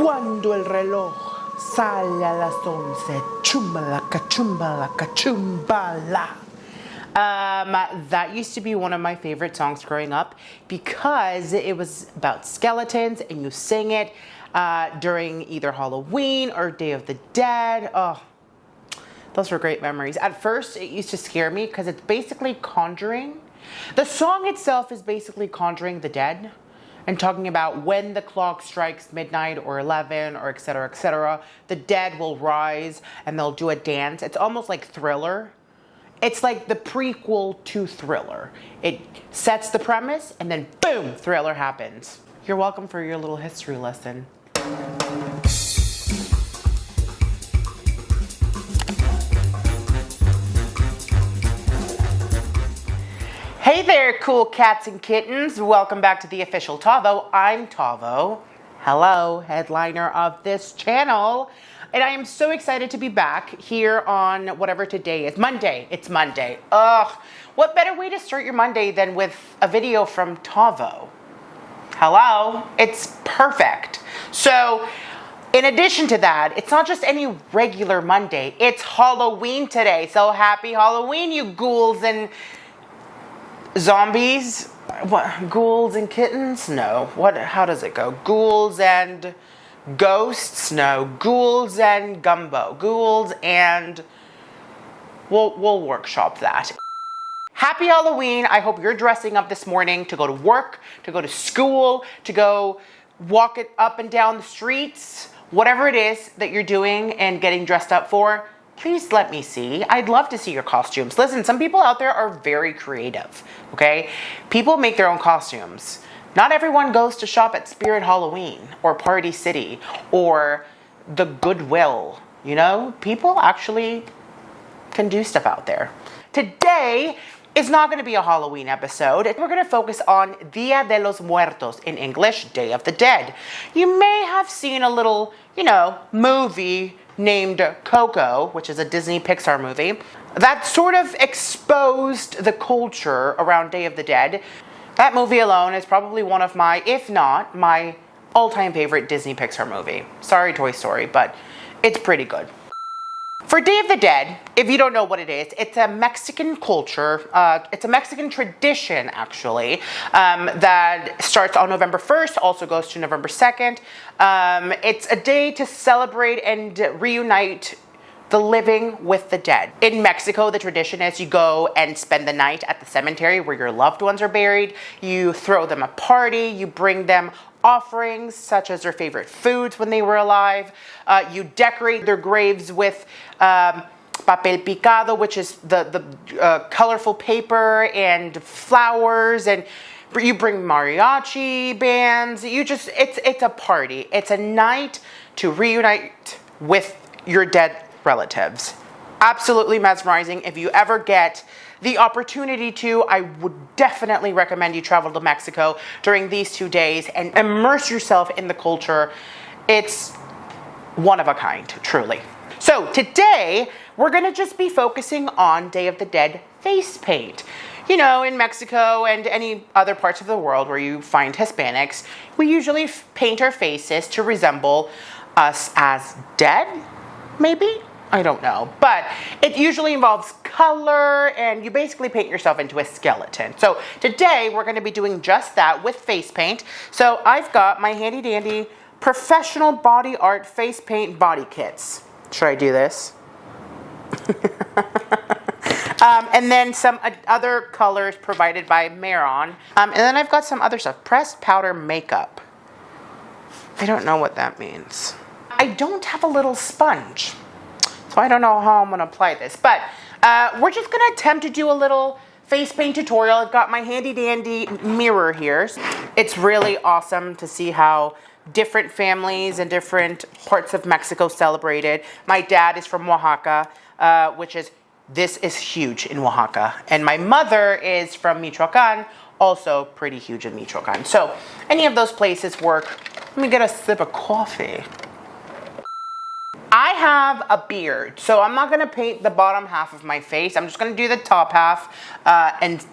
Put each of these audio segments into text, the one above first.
Cuando el reloj sale a las 11, chumbalaca, chumbalaca, chumbala. That used to be one of my favorite songs growing up because it was about skeletons and you sing it during either Halloween or Day of the Dead. Oh, those were great memories. At first, it used to scare me because it's basically conjuring. The song itself is basically conjuring the dead and talking about when the clock strikes midnight or 11 or etc., the dead will rise and they'll do a dance. It's almost like Thriller. It's like the prequel to Thriller. It sets the premise and then boom, Thriller happens. You're welcome for your little history lesson. Hey there, cool cats and kittens. Welcome back to the official Tavo. I'm Tavo. Hello, headliner of this channel. And I am so excited to be back here on whatever today is. Monday. It's Monday. Ugh. What better way to start your Monday than with a video from Tavo? Hello. It's perfect. So, in addition to that, it's not just any regular Monday. It's Halloween today. So happy Halloween, you ghouls and zombies. What, ghouls and kittens? No. What, how does it go? Ghouls and ghosts? No. Ghouls and gumbo. Ghouls and we'll workshop that. Happy Halloween. I hope you're dressing up this morning to go to work, to go to school, to go walk it up and down the streets. Whatever it is that you're doing and getting dressed up for, please let me see. I'd love to see your costumes. Listen, some people out there are very creative, okay? People make their own costumes. Not everyone goes to shop at Spirit Halloween or Party City or the Goodwill, you know? People actually can do stuff out there. Today is not going to be a Halloween episode. We're going to focus on Dia de los Muertos, in English, Day of the Dead. You may have seen a little, movie named Coco, which is a Disney Pixar movie, that sort of exposed the culture around Day of the Dead. That movie alone is probably one of my, if not my all-time favorite Disney Pixar movie. Sorry, Toy Story, but it's pretty good. For Day of the Dead, if you don't know what it is, it's a Mexican culture, it's a Mexican tradition, actually, that starts on November 1st, also goes to November 2nd. It's a day to celebrate and reunite the living with the dead. In Mexico, the tradition is you go and spend the night at the cemetery where your loved ones are buried. You throw them a party, you bring them offerings such as their favorite foods when they were alive. You decorate their graves with papel picado, which is the colorful paper, and flowers, and you bring mariachi bands. It's a party. It's a night to reunite with your dead relatives. Absolutely mesmerizing. If you ever get the opportunity to, I would definitely recommend you travel to Mexico during these 2 days and immerse yourself in the culture. It's one of a kind, truly. So today, we're gonna just be focusing on Day of the Dead face paint. You know, in Mexico and any other parts of the world where you find Hispanics, we usually paint our faces to resemble us as dead, maybe? I don't know, but it usually involves color and you basically paint yourself into a skeleton. So today we're gonna be doing just that with face paint. So I've got my handy dandy professional body art face paint body kits. Should I do this? And then some other colors provided by Maron. And then I've got some other stuff, pressed powder makeup. I don't know what that means. I don't have a little sponge, so I don't know how I'm gonna apply this, but we're just gonna attempt to do a little face paint tutorial. I've got my handy dandy mirror here. It's really awesome to see how different families and different parts of Mexico celebrated. My dad is from Oaxaca, this is huge in Oaxaca. And my mother is from Michoacan, also pretty huge in Michoacan. So any of those places work. Let me get a sip of coffee. I have a beard, so I'm not gonna paint the bottom half of my face. I'm just gonna do the top half and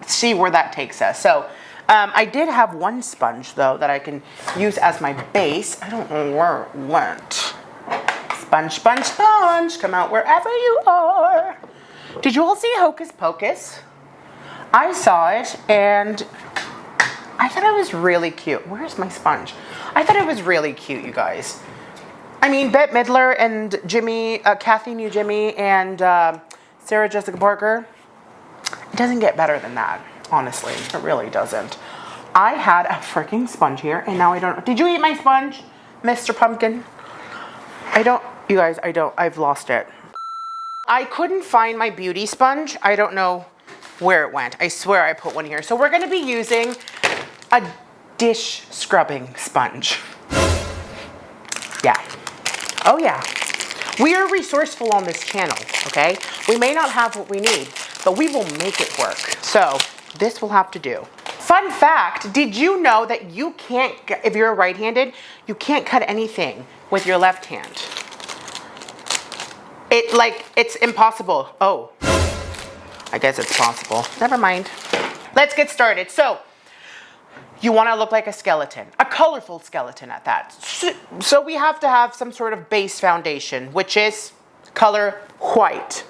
see where that takes us. So I did have one sponge, though, that I can use as my base. I don't know where it went. Sponge, sponge, sponge. Come out wherever you are. Did you all see Hocus Pocus? I saw it, and I thought it was really cute. Where's my sponge? I thought it was really cute, you guys. I mean, Bette Midler and Jimmy, Kathy New Jimmy, and Sarah Jessica Parker. It doesn't get better than that, honestly. It really doesn't. I had a freaking sponge here, and now I don't. Did you eat my sponge, Mr. Pumpkin? You guys, I've lost it. I couldn't find my beauty sponge. I don't know where it went. I swear I put one here. So we're going to be using a dish scrubbing sponge. Yeah. Oh yeah. We are resourceful on this channel, okay? We may not have what we need, but we will make it work. So this will have to do. Fun fact, did you know that you can't, if you're right-handed, you can't cut anything with your left hand? It's impossible. Oh, I guess it's possible. Never mind. Let's get started. So, you want to look like a skeleton, a colorful skeleton at that. So we have to have some sort of base foundation, which is color white.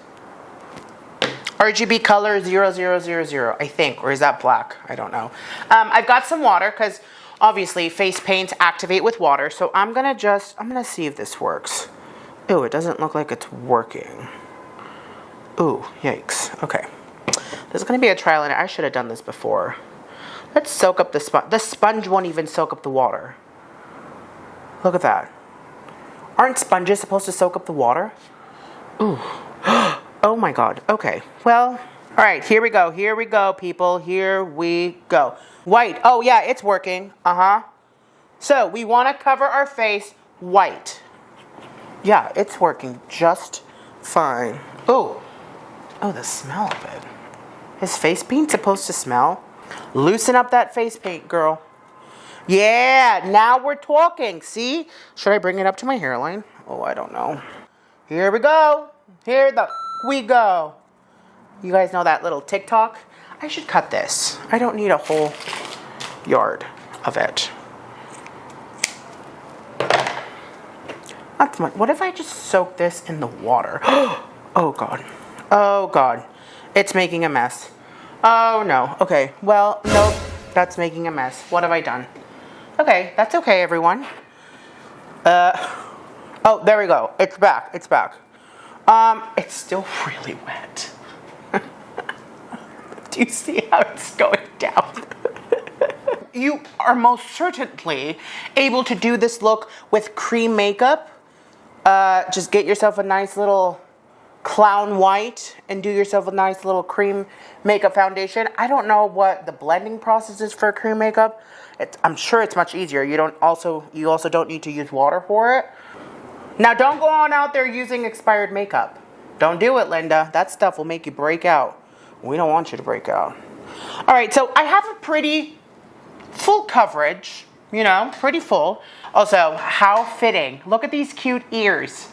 RGB color 0000, I think, or is that black? I don't know. I've got some water because obviously face paints activate with water. So I'm gonna see if this works. Ooh, it doesn't look like it's working. Ooh, yikes. Okay. There's gonna be a trial in it. I should have done this before. Let's soak up the sponge. The sponge won't even soak up the water. Look at that. Aren't sponges supposed to soak up the water? Ooh. Oh my God. Okay. Well, all right. Here we go. Here we go, people. Here we go. White. Oh yeah, it's working. Uh-huh. So we want to cover our face white. Yeah, it's working just fine. Ooh. Oh, the smell of it. Is face paint supposed to smell? Loosen up that face paint, girl. Yeah, now we're talking. See? Should I bring it up to my hairline? Oh, I don't know. Here we go. Here we go. You guys know that little TikTok? I should cut this. I don't need a whole yard of it. That's what if I just soak this in the water? Oh God. Oh God. It's making a mess. Oh no. Okay. Well, nope. That's making a mess. What have I done? Okay. That's okay, everyone. Oh, there we go. It's back. It's back. It's still really wet. Do you see how it's going down? You are most certainly able to do this look with cream makeup. Just get yourself a nice little clown white and do yourself a nice little cream makeup foundation. I don't know what the blending process is for cream makeup. I'm sure it's much easier. You also don't need to use water for it. Now don't go on out there using expired makeup. Don't do it, Linda. That stuff will make you break out. We don't want you to break out. All right, so I have a pretty full coverage, you know, pretty full. Also, how fitting. Look at these cute ears.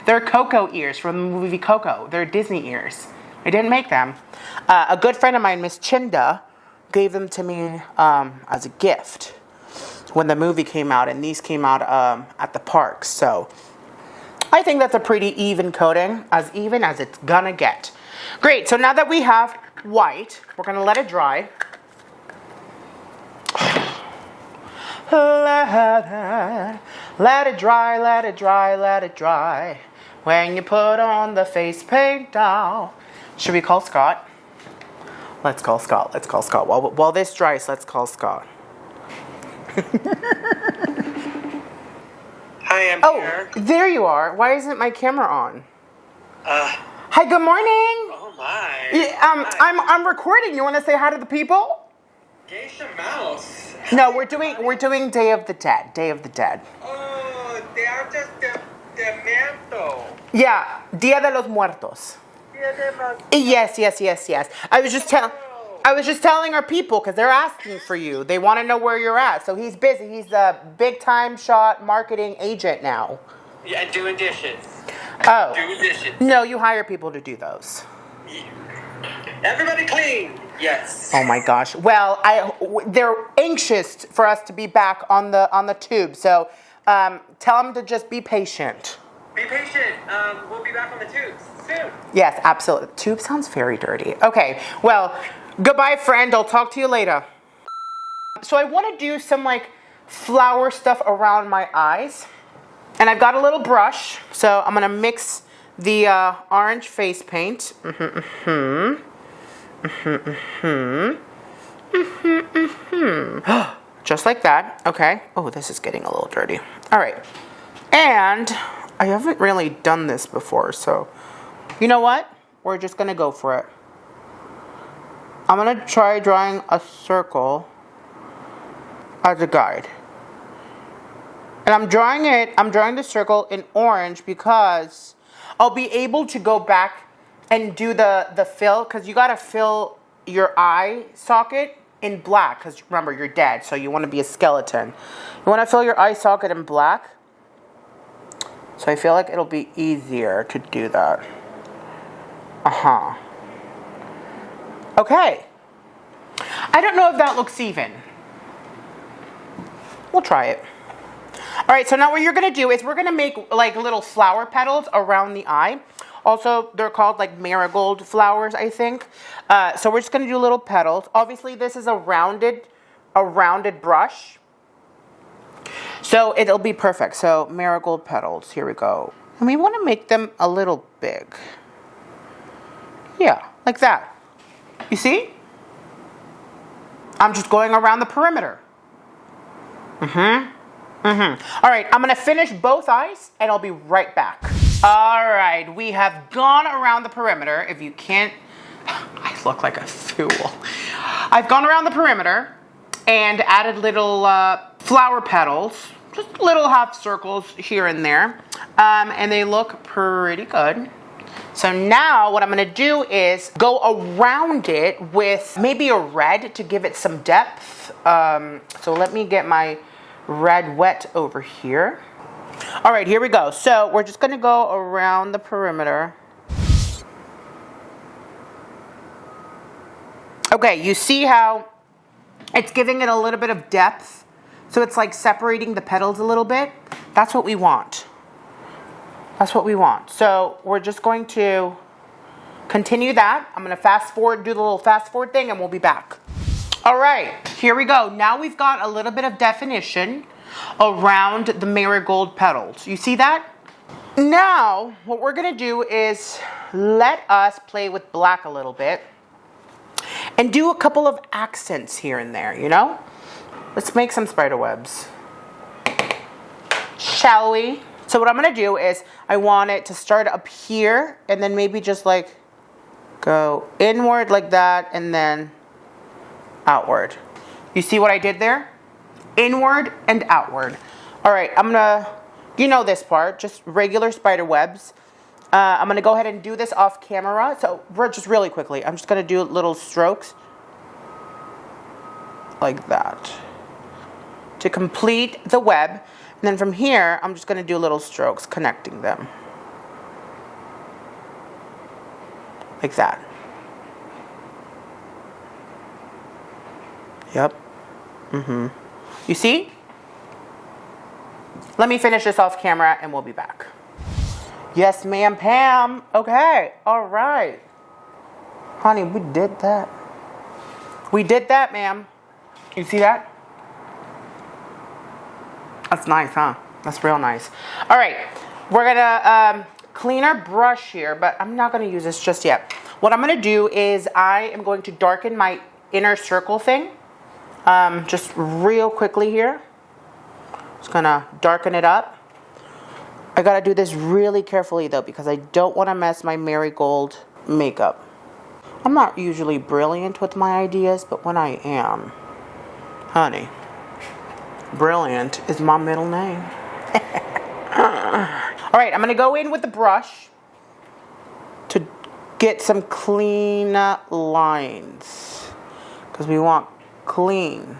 They're Coco ears from the movie Coco. They're Disney ears. I didn't make them. A good friend of mine, Miss Chinda, gave them to me as a gift when the movie came out, and these came out at the parks. So I think that's a pretty even coating, as even as it's gonna get. Great, so now that we have white, we're gonna let it dry. Let it dry, let it dry, let it dry. When you put on the face paint now. Should we call Scott? Let's call Scott. Let's call Scott. While this dries, let's call Scott. Hi, I'm here. Oh, there you are. Why isn't my camera on? Hi, good morning. Oh my. Yeah, I'm recording. You want to say hi to the people? Geisha Mouse. No, we're doing Day of the Dead. Day of the Dead. Oh, they are just the Muertos. Yeah, Dia de los Muertos. Yes. I was just telling our people because they're asking for you. They want to know where you're at. So he's busy. He's a big time shot marketing agent now. Yeah, and doing dishes. Oh. Doing dishes. No, you hire people to do those. Everybody clean. Yes. Oh my gosh. Well, they're anxious for us to be back on the tube. So tell them to just be patient. Be patient. We'll be back on the tubes soon. Yes, absolutely. Tube sounds very dirty. Okay. Well, goodbye, friend. I'll talk to you later. So I want to do some like flower stuff around my eyes. And I've got a little brush. So I'm going to mix the orange face paint. Just like that. Okay. Oh, this is getting a little dirty. All right. And I haven't really done this before, so you know what? We're just going to go for it. I'm going to try drawing a circle as a guide. And I'm drawing the circle in orange because I'll be able to go back and do the fill, because you got to fill your eye socket in black, because remember, you're dead, so you want to be a skeleton. You want to fill your eye socket in black. So I feel like it'll be easier to do that. Okay. I don't know if that looks even. We'll try it. All right, so now what you're going to do is we're going to make like little flower petals around the eye. Also, they're called like marigold flowers, I think. So we're just going to do little petals. Obviously, this is a rounded brush. So it'll be perfect. So marigold petals, here we go. And we want to make them a little big. Yeah, like that. You see? I'm just going around the perimeter. All right, I'm going to finish both eyes and I'll be right back. All right, we have gone around the perimeter. If you can't, I look like a fool. I've gone around the perimeter and added little flower petals, just little half circles here and there. And they look pretty good. So now what I'm going to do is go around it with maybe a red to give it some depth. So let me get my red wet over here. All right, here we go. So we're just going to go around the perimeter. Okay, you see how it's giving it a little bit of depth? So it's like separating the petals a little bit. That's what we want. That's what we want. So we're just going to continue that. I'm going to fast forward, do the little fast forward thing, and we'll be back. All right, here we go. Now we've got a little bit of definition around the marigold petals. You see that? Now, what we're going to do is let us play with black a little bit and do a couple of accents here and there, you know? Let's make some spider webs. Shall we? So what I'm going to do is I want it to start up here and then maybe just like go inward like that and then outward. You see what I did there? Inward and outward. All right, I'm going to, you know this part, just regular spider webs. I'm going to go ahead and do this off camera. So we're just really quickly, I'm just going to do little strokes like that to complete the web. And then from here, I'm just going to do little strokes connecting them. Like that. Yep. You see? Let me finish this off camera and we'll be back. Yes, ma'am, Pam. Okay. All right. Honey, we did that. We did that, ma'am. You see that? That's nice, huh? That's real nice. All right. We're going to clean our brush here, but I'm not going to use this just yet. What I'm going to do is I am going to darken my inner circle thing. Just real quickly here. Just going to darken it up. I got to do this really carefully, though, because I don't want to mess my marigold makeup. I'm not usually brilliant with my ideas, but when I am, honey, brilliant is my middle name. All right, I'm going to go in with the brush to get some clean lines because we want clean.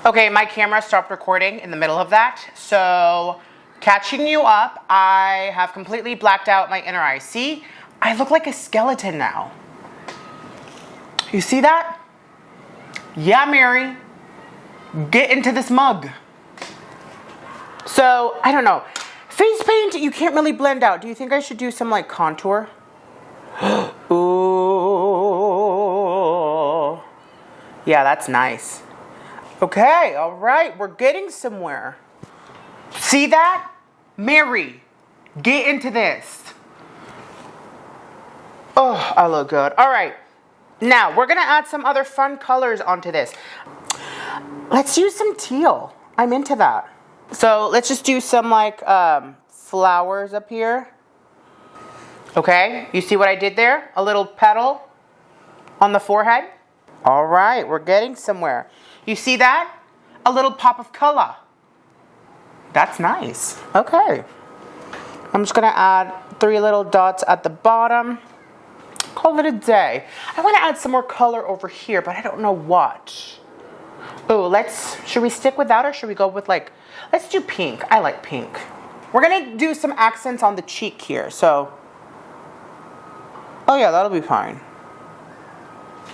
Okay, my camera stopped recording in the middle of that. So, catching you up, I have completely blacked out my inner eye. See, I look like a skeleton now. You see that? Yeah, Mary. Get into this mug. So, I don't know. Face paint, you can't really blend out. Do you think I should do some like contour? Ooh. Yeah, that's nice. Okay, all right. We're getting somewhere. See that? Mary, get into this. Oh, I look good. All right. Now, we're going to add some other fun colors onto this. Let's use some teal. I'm into that. So, let's just do some like flowers up here. Okay, you see what I did there? A little petal on the forehead. All right, we're getting somewhere. You see that? A little pop of color. That's nice. Okay. I'm just going to add 3 little dots at the bottom. Call it a day. I want to add some more color over here, but I don't know what. Oh, should we stick with that or should we go with like, let's do pink. I like pink. We're going to do some accents on the cheek here. So, oh yeah, that'll be fine.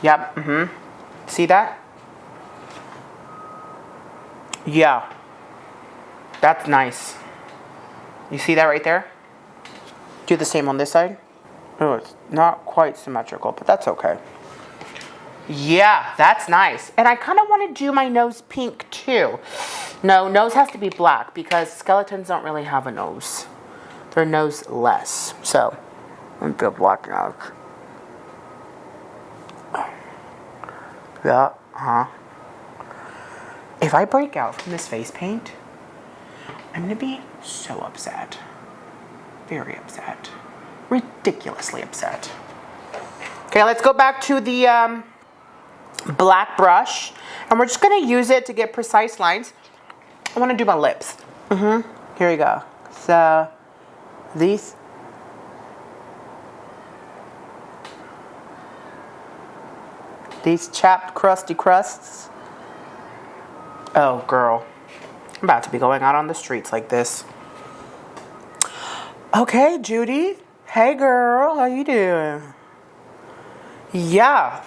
Yep, See that? Yeah. That's nice. You see that right there? Do the same on this side. Oh, it's not quite symmetrical, but that's okay. Yeah, that's nice. And I kind of want to do my nose pink too. No, nose has to be black because skeletons don't really have a nose. They're nose-less. So, I'm going to do black nose. Yeah, If I break out from this face paint, I'm going to be so upset. Very upset. Ridiculously upset. Okay, let's go back to the black brush. And we're just going to use it to get precise lines. I want to do my lips. Here we go. So, these. These chapped, crusty crusts. Oh, girl. I'm about to be going out on the streets like this. Okay, Judy. Hey, girl. How you doing? Yeah.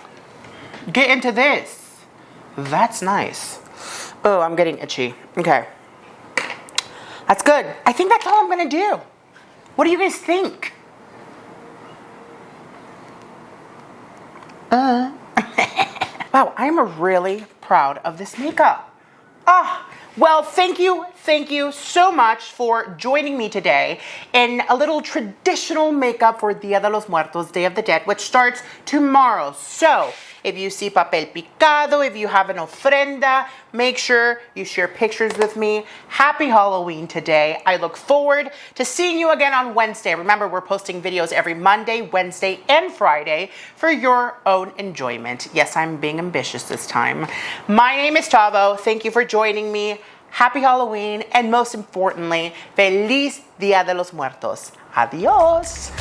Get into this. That's nice. Oh, I'm getting itchy. Okay. That's good. I think that's all I'm going to do. What do you guys think? Wow, I'm really proud of this makeup. Well, thank you so much for joining me today in a little traditional makeup for Dia de los Muertos, Day of the Dead, which starts tomorrow. So, if you see papel picado, if you have an ofrenda, make sure you share pictures with me. Happy Halloween today. I look forward to seeing you again on Wednesday. Remember, we're posting videos every Monday, Wednesday, and Friday for your own enjoyment. Yes, I'm being ambitious this time. My name is Tavo. Thank you for joining me. Happy Halloween, and most importantly, Feliz Dia de los Muertos. Adios.